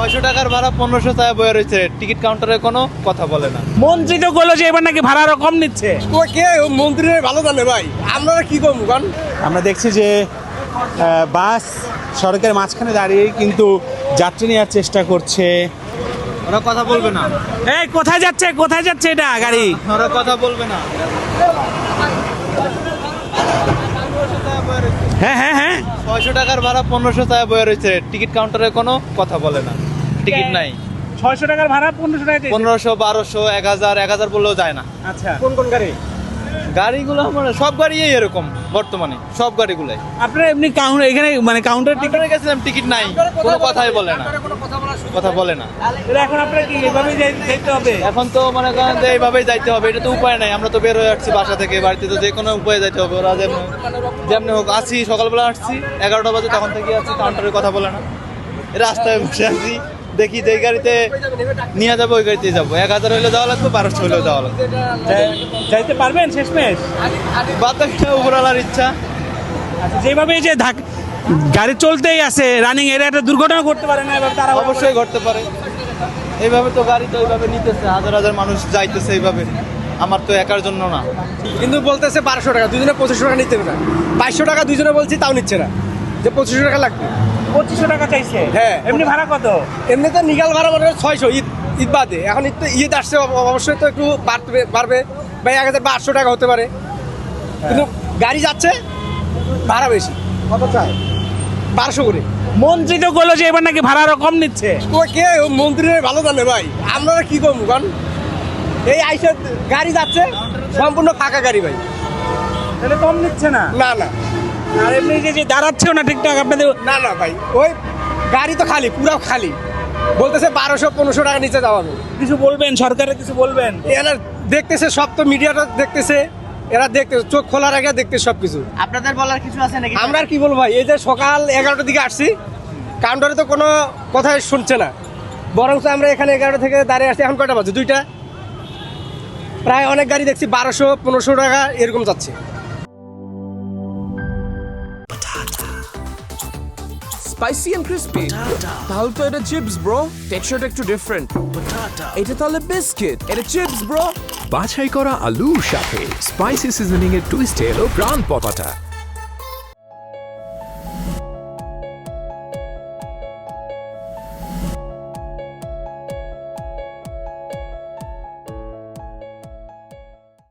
600 টাকার ভাড়া 1500 টাকা বয়ে রয়েছে, টিকিট কাউন্টারে কোনো কথা বলে না। মন্ত্রী তো বললো যে এবার নাকি ভাড়া আরো কম নিচ্ছে। ও কে ও মন্ত্রীর ভালো জানে ভাই, আপনারা কি করবো কারণ আমরা দেখছি যে বাস সড়কের মাঝখানে দাঁড়িয়ে কিন্তু যাত্রী নেওয়ার চেষ্টা করছে। ওরা কথা বলবে না, এই কোথায় যাচ্ছে এটা গাড়ি? ওরা কথা বলবে না। হ্যাঁ 600 টাকার ভাড়া 1500 টাকা বয়ে রয়েছে, টিকিট কাউন্টারে কোনো কথা বলে না, টিকিট নাই। 600 টাকার ভাড়া 1500 টাকা দিয়েছে। 1500, 1200, 1000 বললেও যায় না। আচ্ছা, কোন গাড়ি? গাড়িগুলো আমার সব গাড়িই এরকম বর্তমানে, সব গাড়িগুলাই। আপনারা এমনি কাউন্টার এখানে মানে কাউন্টার টিকিট কাউন্টারে গেছিলাম, টিকিট নাই, কোনো কথাই বলে না, কথা বলে না। এখন আপনারা কি এভাবেই যেতে হবে? এখন তো মনে করেন যে এইভাবেই যাইতে হবে, এটা তো উপায় নাই। আমরা তো বের হয়ে আসছি বাসা থেকে, বাড়িতে তো যে কোনো উপায়ে যাইতে হবে। ওরা যেমনি হোক আসছি, সকালবেলা আসছি 11টা বাজে, তখন থেকে আসছি, কাউন্টারে কথা বলে না। রাস্তায় বসে আছি, দেখি যে গাড়িতে নিয়ে যাবো ওই গাড়িতে যাবো। 1000 হইলে যাওয়া লাগবে, 1200 হইলেও যাওয়া লাগবে। যাইতে পারবেন শেষমেশ? বাদ বাকিটা উপরওয়ালার ইচ্ছা। আচ্ছা, যেভাবে এই যে গাড়ি চলতেই আছে রানিং, এর একটা দুর্ঘটনা ঘটতে পারে না? এবার তারা অবশ্যই ঘটতে পারে। এইভাবে তো গাড়ি তো এইভাবে নিতেছে, হাজার হাজার মানুষ যাইতেছে এইভাবে, আমার তো একার জন্য না। কিন্তু বলতেছে 1200 টাকা, দুজনে 2500 টাকা নিতে না। 2200 টাকা দুজনে বলছি, তাও নিচ্ছে না, যে 2500 টাকা লাগবে। 2500 টাকা চাইছে? হ্যাঁ। এমনি ভাড়া কত? এমনিতে নিগাল ভাড়া মানে 600, ঈদ বাদে। এখন ঈদ আসছে, অবশ্যই তো একটু বাড়বে ভাই, 1800 টাকা হতে পারে। কিন্তু গাড়ি যাচ্ছে, ভাড়া বেশি। কত চায়? 1200 করে। মন্ত্রী তো বললো যে এবার নাকি ভাড়া আরো কম নিচ্ছে। ও কে ও মন্ত্রীর ভালো জানে ভাই, আপনারা কি করবো কারণ এই আইসে গাড়ি যাচ্ছে সম্পূর্ণ ফাঁকা গাড়ি ভাই। তাহলে কম নিচ্ছে না? না আর এমনি যে দাঁড়াচ্ছেও না ঠিকঠাক আপনাদের? না ভাই, ওই গাড়ি তো খালি, পুরো খালি। বলতেছে 1200-1500 টাকা নিচে যাওয়া হবে। কিছু বলবেন, সরকারের কিছু বলবেন? এরা দেখতেছে, সব তো মিডিয়াটা দেখতেছে, এরা দেখতেছে, চোখ খোলার আগে দেখতেছে সবকিছু। আপনাদের বলার কিছু আছে নাকি? আমরা আর কি বলবো ভাই, এই যে সকাল 11টার দিকে আসছি, কাউন্টারে তো কোনো কথাই শুনছে না, বরং আমরা এখানে 11টা থেকে দাঁড়িয়ে আসছি। এখন কয়টা বাজে? 2টা। প্রায় অনেক গাড়ি দেখছি 1200-1500 টাকা এরকম যাচ্ছে। স্পাইসি এন্ড ক্রিসপি, তাহলে তো এটা চিপস ব্রো। টেক্সচারটা একটু ডিফারেন্ট। এটা তাহলে বিস্কিট, এটা চিপস ব্রো। বাছাই করা আলুর সাথে স্পাইসি সিজনিং এর টুইস্ট এলো প্রাণ পটাটা।